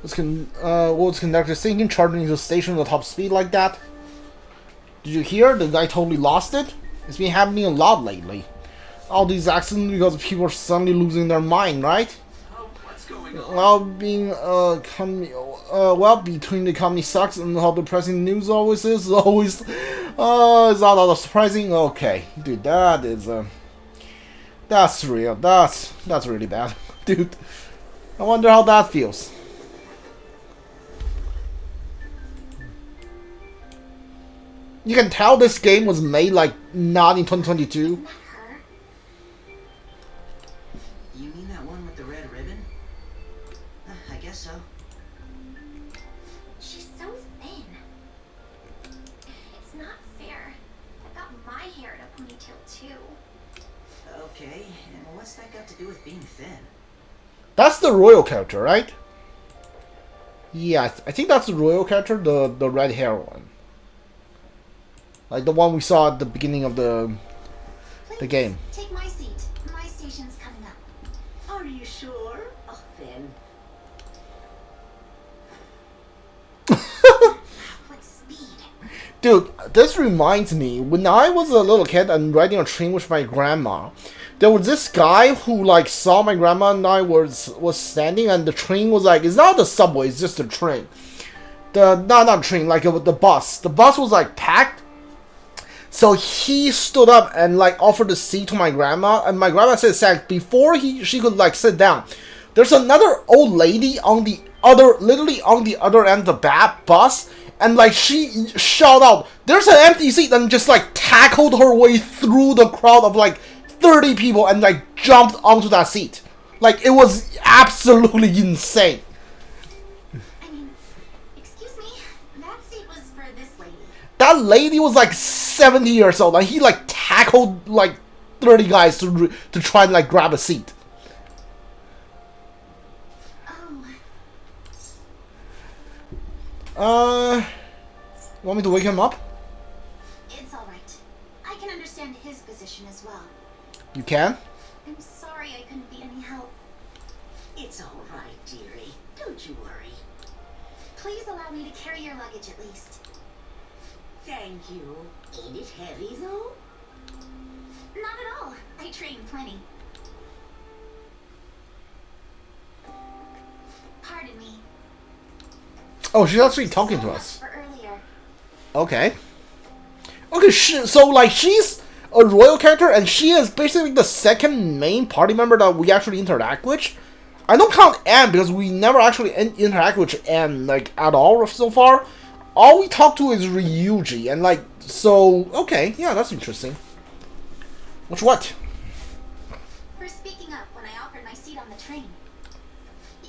Was conductor thinking charging into the station at top speed like that? Did you hear? The guy totally lost it? It's been happening a lot lately. All these accidents because people are suddenly losing their mind, right? What's going on? Well, being between the company sucks and how depressing the news always is, is not all surprising. Okay, dude, that is that's real. That's really bad, dude. I wonder how that feels. You can tell this game was made like not in 2022. You mean that one with the red ribbon? I guess so. She's so thin. It's not fair. I got my hair in a ponytail too. Okay, and what's that got to do with being thin? That's the royal character, right? Yeah, I think that's the royal character, the red hair one. Like the one we saw at the beginning of the game. Take my seat. My station's coming up. Are you sure? Oh, then. What speed? Dude, this reminds me, when I was a little kid and riding a train with my grandma, there was this guy who like saw my grandma and I was standing, and the train was like, it's not the subway, it's just a train. Not train, like the bus. The bus was like packed. So he stood up and like offered a seat to my grandma, and my grandma said before she could like sit down, there's another old lady on the literally on the other end of the bus, and like she shouted out, "There's an empty seat," and just like tackled her way through the crowd of like 30 people and like jumped onto that seat. Like it was absolutely insane. That lady was like 70 years old, and he like tackled like 30 guys to try and like grab a seat. Want me to wake him up? It's alright. I can understand his position as well. You can? I'm sorry I couldn't be any help. It's all right, dearie. Don't you worry. Please allow me to carry your luggage at least. Thank you. Ain't it heavy, though? Not at all. I train plenty. Pardon me. Oh, she's actually talking to us. For earlier. Okay. Okay, so like she's a royal character, and she is basically the second main party member that we actually interact with. I don't count Anne because we never actually interact with Anne like at all so far. All we talk to is Ryuji, and like, so, okay, yeah, that's interesting. What? For speaking up when I offered my seat on the train.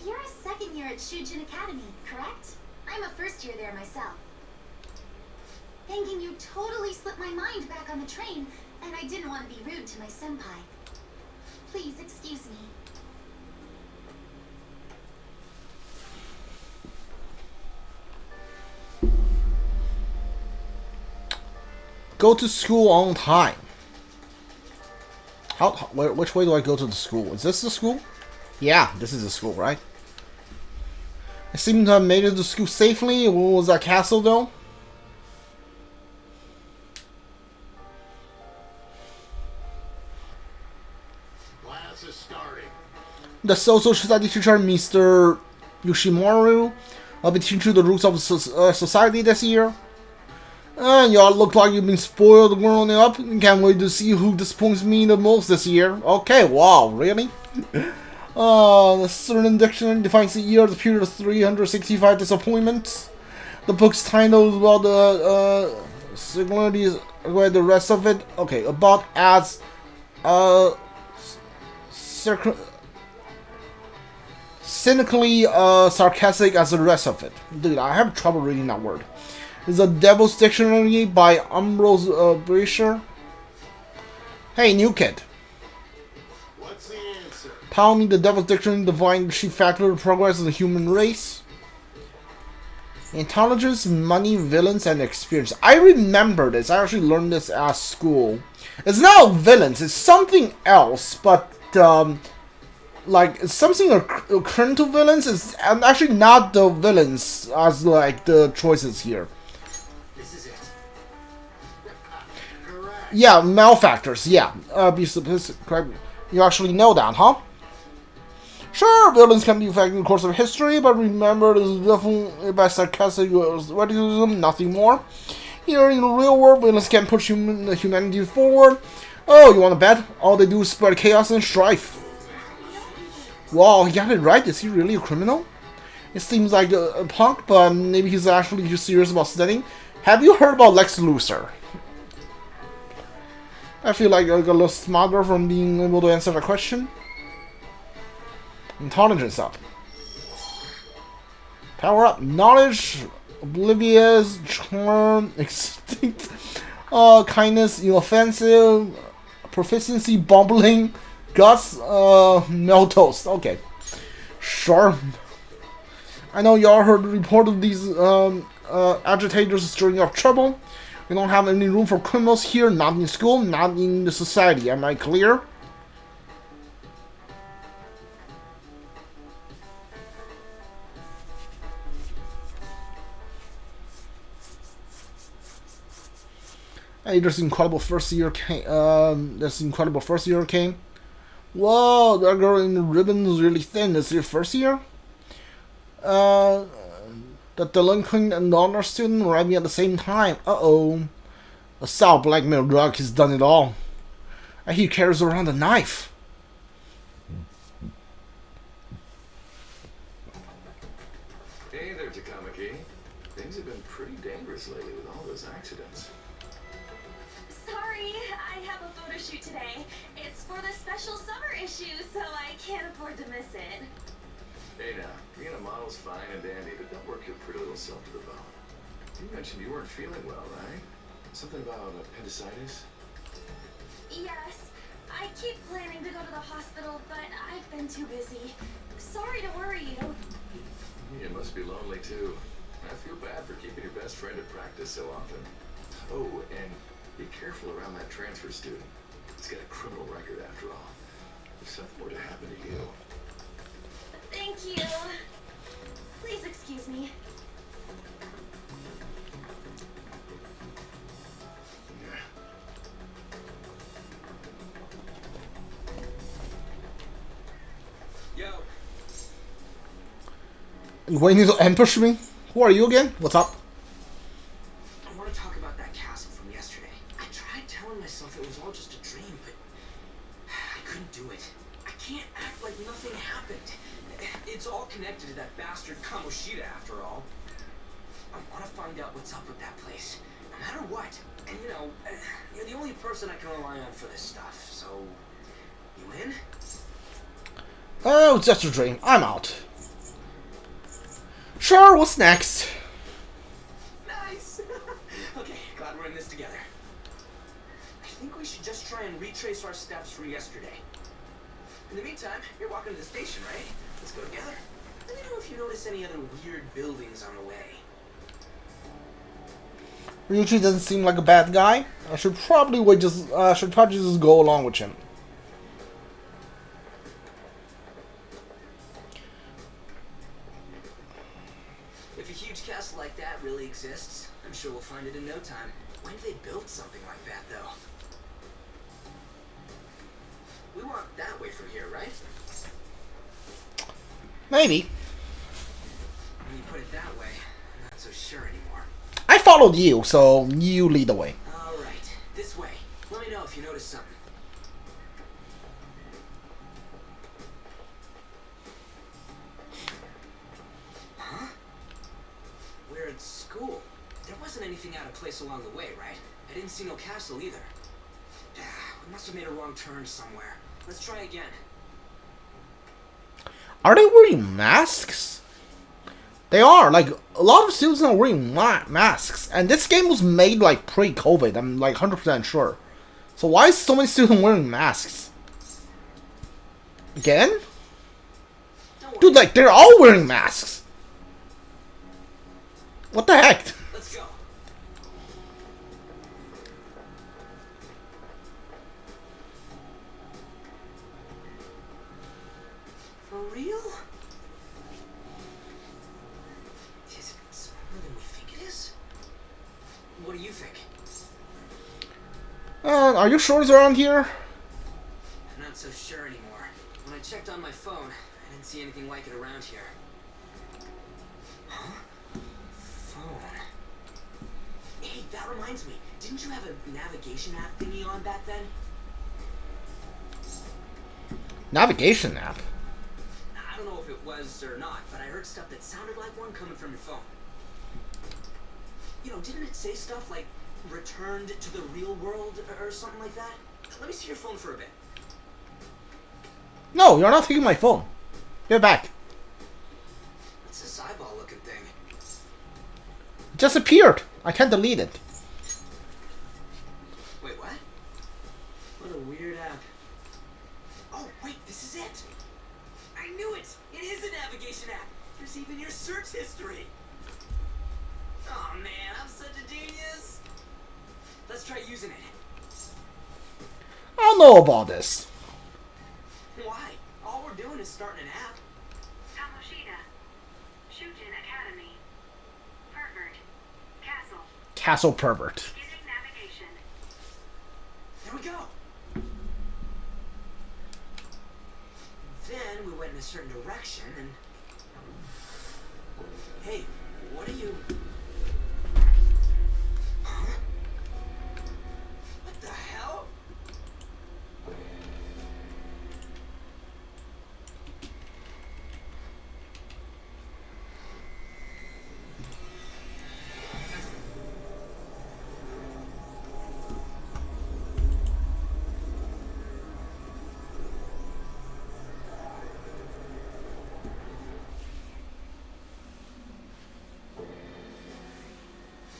You're a second year at Shujin Academy, correct? I'm a first year there myself. Thinking you totally slipped my mind back on the train, and I didn't want to be rude to my senpai. Please excuse me. Go to school on time. Which way do I go to the school? Is this the school? Yeah, this is the school, right? I seem to have made it to school safely. What was that castle, though? Class is starting. The social study teacher, Mr. Yoshimaru, will be teaching you the rules of society this year. Y'all look like you've been spoiled growing up. Can't wait to see who disappoints me the most this year. Okay, wow, really? The certain dictionary defines the year as a period of 365 disappointments. The book's title is about the singularities, where the rest of it. Okay, about as cynically sarcastic as the rest of it. Dude, I have trouble reading that word. It's a Devil's Dictionary by Ambrose Brescher. Hey, new kid. What's the answer? Tell me the Devil's Dictionary defines the chief factor of progress of the human race. Intelligence, money, villains, and experience. I remember this. I actually learned this at school. It's not villains. It's something else, but like something occurring to villains is and actually not the villains as like the choices here. This is it. Correct. Yeah, malefactors. Yeah, be specific. Correct. You actually know that, huh? Sure, villains can be affected in the course of history, but remember, this is definitely by sarcastic radicalism, nothing more. Here in the real world, villains can push humanity forward. Oh, you want to bet? All they do is spread chaos and strife. Wow, he got it right. Is he really a criminal? It seems like a punk, but maybe he's actually just serious about studying. Have you heard about Lex Luthor? I feel like I got a little smarter from being able to answer that question. Intelligence up. Power up. Knowledge, oblivious, charm, instinct, kindness, inoffensive, proficiency, bumbling, guts, melt toast. Okay. Sure. I know y'all heard the report of these agitators stirring up trouble. We don't have any room for criminals here, not in school, not in the society. Am I clear? Hey, this incredible first year came. Whoa, that girl in the ribbon is really thin. Is it your first year? The delinquent and the honor student arriving at the same time. Uh-oh. A South blackmail drug has done it all. And he carries around a knife. Hey there, Takamaki. Things have been pretty dangerous lately with all those accidents. Sorry, I have a photo shoot today. It's for the special summer issue, so I can't afford to miss it. Hey now, being a model's fine and dandy, but don't work your pretty little self to the bone. You mentioned you weren't feeling well, right? Something about appendicitis? Yes, I keep planning to go to the hospital, but I've been too busy. Sorry to worry you. You must be lonely too. I feel bad for keeping your best friend at practice so often. Oh, and be careful around that transfer student. He's got a criminal record after all. If something were to happen to you. Thank you. Please excuse me. Yo, You waiting to ambush me? Who are you again? What's up? I want to talk about that castle from yesterday. I tried telling myself it was all just a dream, but I couldn't do it. I can't act like nothing happened. It's all connected to that bastard Kamoshida, after all. I want to find out what's up with that place, no matter what. And you know, you're the only person I can rely on for this stuff, so... You in? Oh, it's just a dream. I'm out. Sure, what's next? Nice! Okay, glad we're in this together. I think we should just try and retrace our steps from yesterday. In the meantime, you're walking to the station, right? Let's go together. Let me know if you notice any other weird buildings on the way. Ryuichi doesn't seem like a bad guy. I should probably just go along with him. If a huge castle like that really exists, I'm sure we'll find it in no time. When did they build something like that, though? We walk that way from here, right? Maybe. When you put it that way, I'm not so sure anymore. I followed you, so you lead the way. Alright, this way. Let me know if you notice something. Huh? We're at school. There wasn't anything out of place along the way, right? I didn't see no castle either. We must have made a wrong turn somewhere. Let's try again. Are they wearing masks? They are. Like, a lot of students are wearing masks. And this game was made, like, pre-COVID. I'm, like, 100% sure. So why is so many students wearing masks? Again? Don't worry. Dude, like, they're all wearing masks. What the heck? Let's go. Are you sure it's around here? I'm not so sure anymore. When I checked on my phone, I didn't see anything like it around here. Huh? Phone. Hey, that reminds me. Didn't you have a navigation app thingy on back then? Navigation app? I don't know if it was or not, but I heard stuff that sounded like one coming from your phone. You know, didn't it say stuff like returned to the real world or something like that? Let me see your phone for a bit. No, you're not taking my phone. Get back. What's this eyeball looking thing? It just appeared. I can't delete it. Wait, what? What a weird app. Oh, wait, this is it. I knew it. It is a navigation app. There's even your search history. Oh, man, I'm such a genius. Let's try using it. I don't know about this. Why? All we're doing is starting an app. Kamoshida, Shujin Academy, Pervert, Castle, Castle pervert. beginning navigation. There we go. Then we went in a certain direction and... Hey, what are you... Huh? What the hell?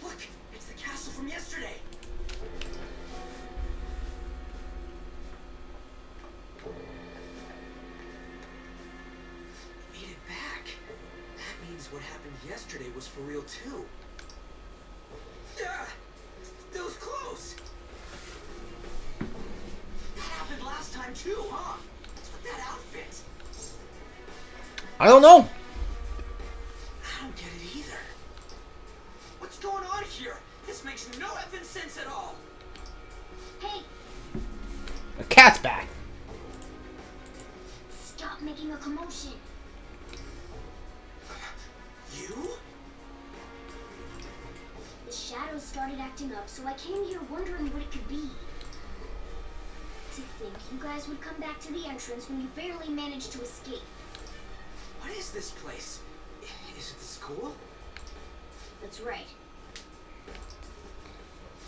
Look, it's the castle from yesterday. Made it back. That means what happened yesterday was for real too. Ah, those clothes. That happened last time too, huh? What's with that outfit? I don't know. I don't get it either. What's going on here? This makes no effing sense at all. Hey, The cat's back. stop making a commotion. You? The shadows started acting up, so I came here wondering what it could be. To think you guys would come back to the entrance when you barely managed to escape. What is this place? Is it the school? That's right.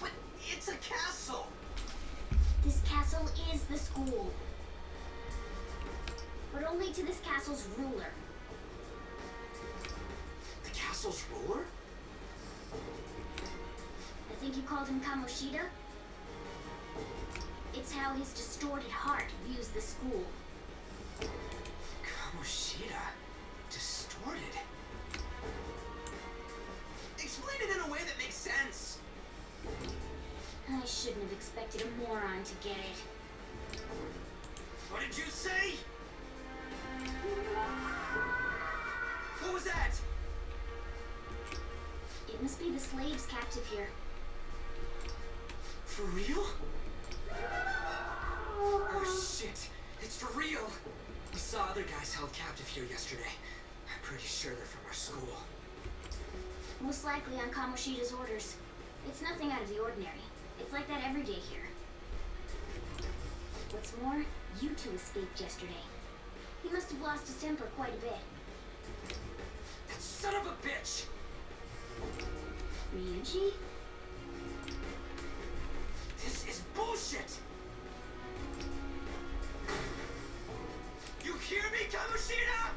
But it's a castle. This castle is the school. But only to this castle's ruler. The castle's ruler? I think you called him Kamoshida? It's how his distorted heart views the school. Kamoshida? Distorted? Explain it in a way that makes sense. I shouldn't have expected a moron to get it. What did you say? What was that? It must be the slaves captive here. For real? Oh shit, it's for real. We saw other guys held captive here yesterday. I'm pretty sure they're from our school. Most likely on Kamoshida's orders. It's nothing out of the ordinary. It's like that every day here. What's more, you two escaped yesterday. He must have lost his temper quite a bit. That son of a bitch! Ryuji? This is bullshit! You hear me, Kamoshida?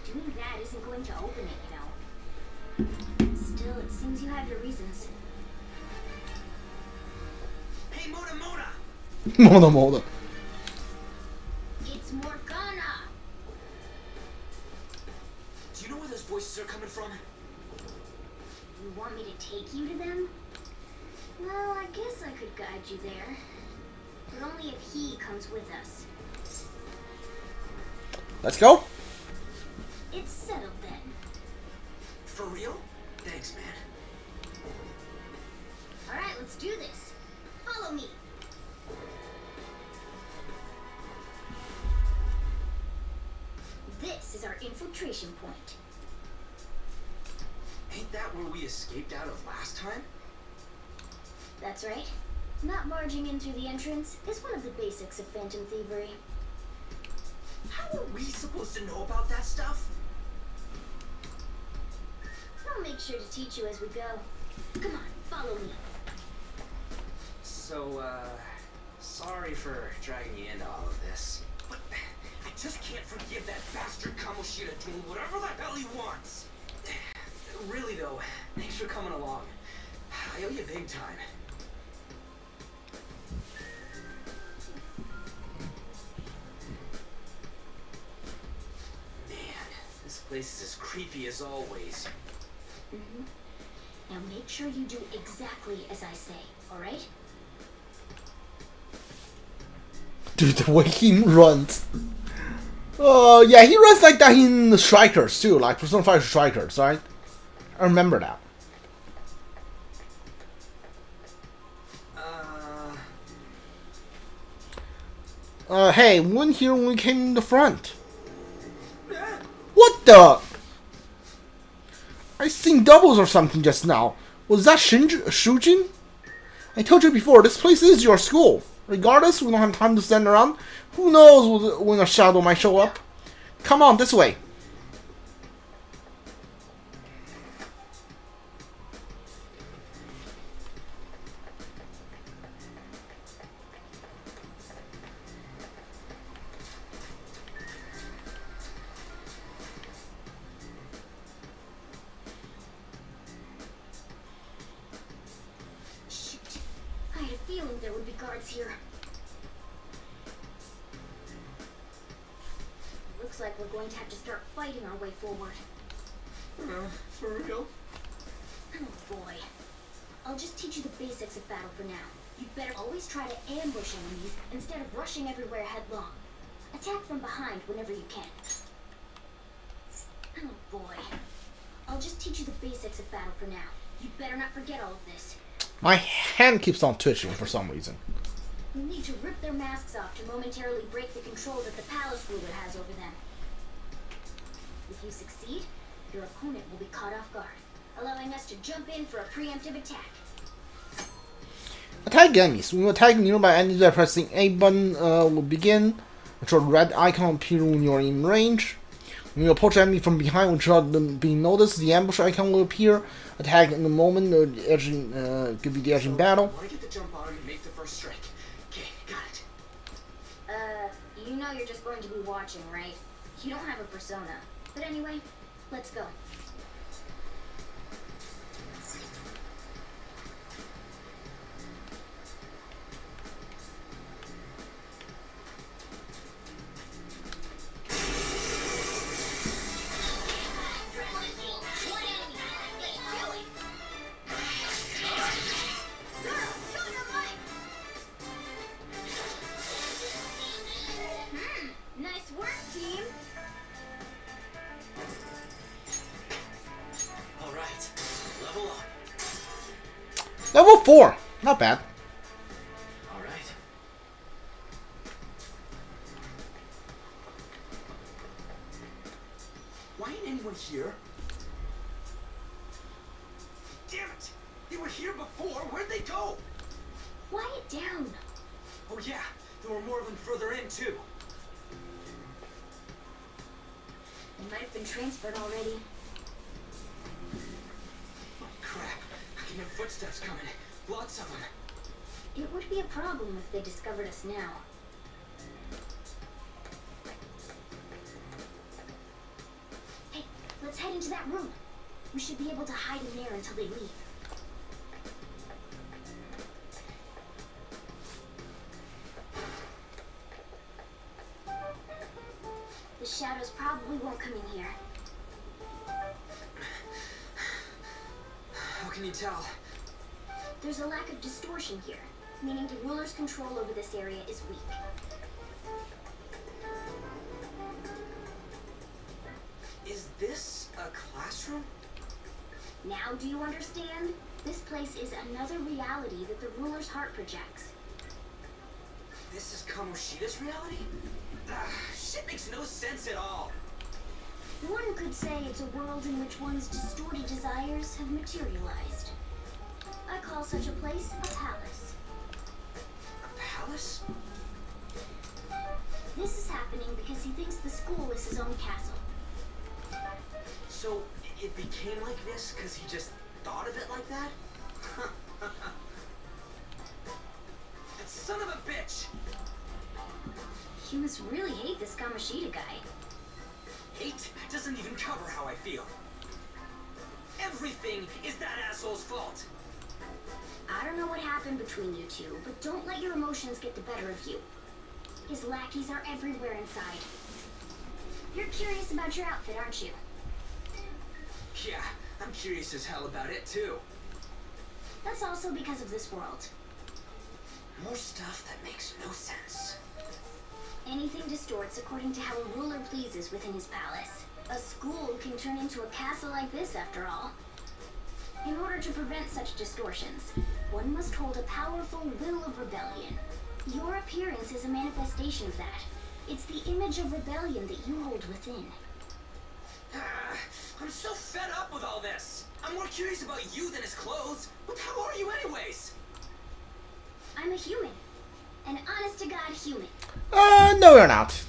Doing that isn't going to open it, you know. Still, it seems you have your reasons. Hey, Mona Mona! Moda moda. It's Morgana! Do you know where those voices are coming from? You want me to take you to them? Well, I guess I could guide you there. But only if he comes with us. Let's go. It's settled then. For real? Thanks, man. Alright. follow me. This is our infiltration point. Ain't that where we escaped out of last time? That's right. Not barging in through the entrance is one of the basics of phantom thievery. How are we supposed to know about that stuff? I'll make sure to teach you as we go. Come on, follow me. So, sorry for dragging you into all of this. But I just can't forgive that bastard Kamoshida doing whatever the hell he wants. Really though, thanks for coming along. I owe you big time. Man, this place is as creepy as always. Now make sure you do exactly as I say, alright? Dude, the way he runs. Yeah, he runs like that in the Strikers too, like Persona 5 Strikers, right? I remember that. Hey, we weren't here when we came in the front. What the? I seen doubles or something just now. Was that Shujin? I told you before, this place is your school. Regardless, we don't have time to stand around. Who knows when a shadow might show up? Come on, this way. I had a feeling there would be guards here. Looks like we're going to have to start fighting our way forward. For real? Oh boy. I'll just teach you the basics of battle for now. You'd better always try to ambush enemies instead of rushing everywhere headlong. Attack from behind whenever you can. Oh boy. I'll just teach you the basics of battle for now. You'd better not forget all of this. My hand keeps on twitching for some reason. You need to rip their masks off to momentarily break the control that the palace ruler has over them. If you succeed, your opponent will be caught off guard, allowing us to jump in for a preemptive attack. Attack enemies. When you attack nearby enemies by pressing A button will begin. A short red icon will appear when you are in range. When you approach enemy from behind without them being noticed, the ambush icon will appear. Attack in the moment, could be the edge in battle. I want to get the jump on him and make the first strike. Okay, got it. You know you're just going to be watching, right? You don't have a persona. But anyway, let's go. Nice work, team. All right, level up. Level 4. Not bad. All right. Why ain't anyone here? Damn it! They were here before. Where'd they go? Quiet down. Oh yeah, there were more of them further in too. They might have been transferred already. Oh crap! I can hear footsteps coming. Lots of them. It would be a problem if they discovered us now. Hey, let's head into that room. We should be able to hide in there until they leave. The shadows probably won't come in here. How can you tell? There's a lack of distortion here, meaning the ruler's control over this area is weak. Is this a classroom? Now do you understand? This place is another reality that the ruler's heart projects. This is Kamoshida's reality? Shit makes no sense at all. One could say it's a world in which one's distorted desires have materialized. I call such a place a palace. A palace? This is happening because he thinks the school is his own castle. So it became like this because he just thought of it like that? That son of a bitch! You must really hate this Kamoshida guy. Hate doesn't even cover how I feel. Everything is that asshole's fault. I don't know what happened between you two, but don't let your emotions get the better of you. His lackeys are everywhere inside. You're curious about your outfit, aren't you? Yeah, I'm curious as hell about it too. That's also because of this world. More stuff that makes no sense. Anything distorts according to how a ruler pleases within his palace. A school can turn into a castle like this, after all. In order to prevent such distortions, one must hold a powerful will of rebellion. Your appearance is a manifestation of that. It's the image of rebellion that you hold within. I'm so fed up with all this. I'm more curious about you than his clothes. What the hell are you anyways? I'm a human. An honest-to-God human. No, you're not.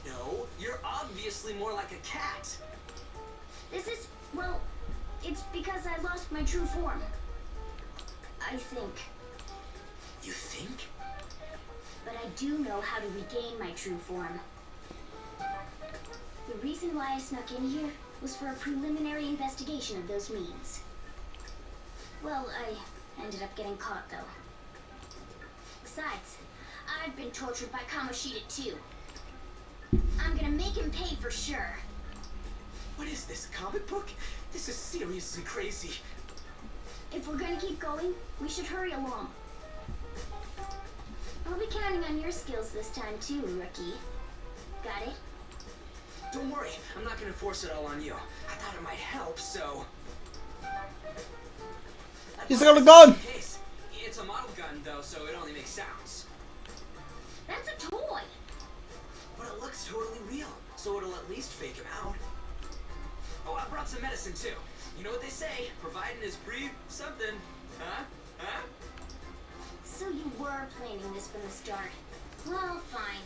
No, you're obviously more like a cat. This is, well, it's because I lost my true form. I think. You think? But I do know how to regain my true form. The reason why I snuck in here was for a preliminary investigation of those means. Well, I ended up getting caught, though. Besides, I've been tortured by Kamoshida, too. I'm gonna make him pay for sure. What is this, comic book? This is seriously crazy. If we're gonna keep going, we should hurry along. I'll be counting on your skills this time, too, rookie. Got it? Don't worry, I'm not gonna force it all on you. I thought it might help, so... He's got a gun! Case. It's a model gun, though, so it only makes sounds. That's a toy! But it looks totally real, so it'll at least fake him out. Oh, I brought some medicine, too. You know what they say, providing is something. Huh? Huh? So you were planning this from the start. Well, fine.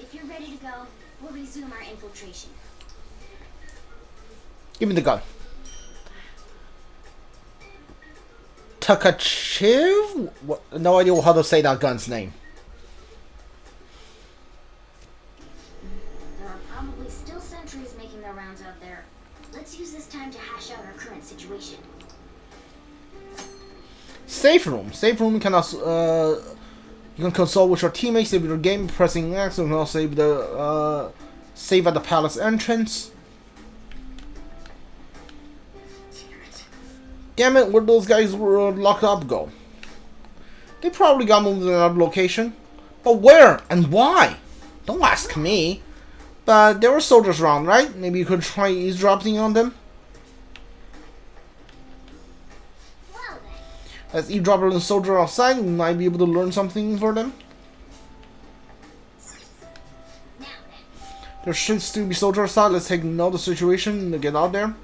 If you're ready to go, we'll resume our infiltration. Give me the gun. Takachiv? What? No idea how to say that gun's name. There are probably still sentries making their rounds out there. Let's use this time to hash out our current situation. Safe room. Safe room can also, you can consult with your teammates, save your game, pressing X, and also save the save at the palace entrance. Damn it, where those guys were locked up go? They probably got moved to another location. But where and why? Don't ask me. But there were soldiers around, right? Maybe you could try eavesdropping on them? Well then. As eavesdropper and soldier outside, we might be able to learn something for them. Now then. There should still be soldiers outside. Let's take note of the situation and get out there.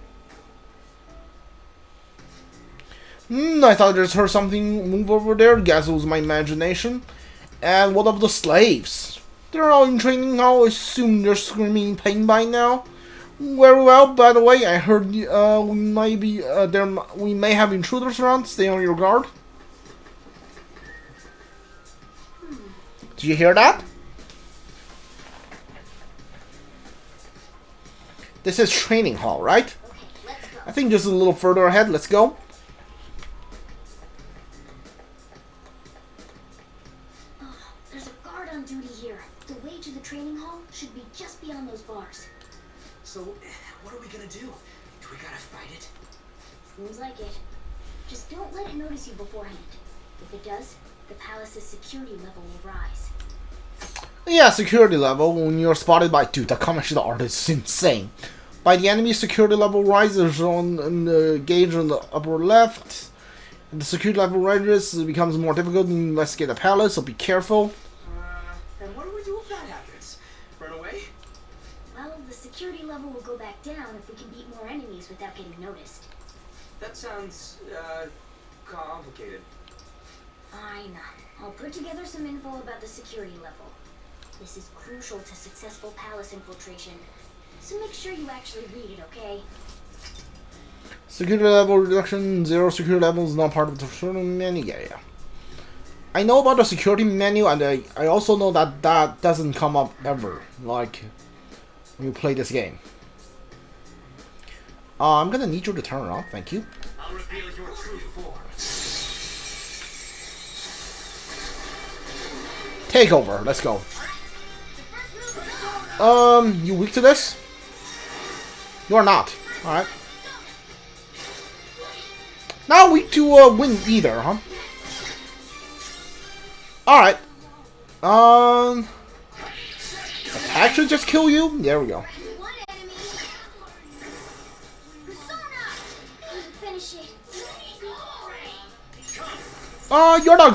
I thought I just heard something move over there. Guess it was my imagination. And what of the slaves? They're all in training now. I assume they're screaming in pain by now. Very well. By the way, I heard we may have intruders around. Stay on your guard. Did you hear that? This is training hall, right? Okay, let's go. I think just a little further ahead. Let's go. There's a guard on duty here. The way to the training hall should be just beyond those bars. So, what are we gonna do? Do we gotta fight it? Seems like it. Just don't let it notice you beforehand. If it does, the palace's security level will rise. Yeah, security level when you're spotted by... Dude, the Kamashida art is insane. by the enemy security level rises on the gauge on the upper left. And the security level rises, it becomes more difficult to investigate the palace, so be careful. And what do we do if that happens? Run away? Well, the security level will go back down if we can beat more enemies without getting noticed. That sounds, complicated. Fine. I'll put together some info about the security level. This is crucial to successful palace infiltration. So make sure you actually read it, okay? Security level reduction, 0 security level is not part of the security menu. Yeah. I know about the security menu, and I also know that that doesn't come up ever, like, when you play this game. I'm gonna need you to turn it off, thank you. I'll reveal your true form. Take over, let's go. You weak to this? You are not. Alright. Not weak to win either, huh? Alright. Attack should just kill you? There we go. One enemy. Persona. Finish it. You're not going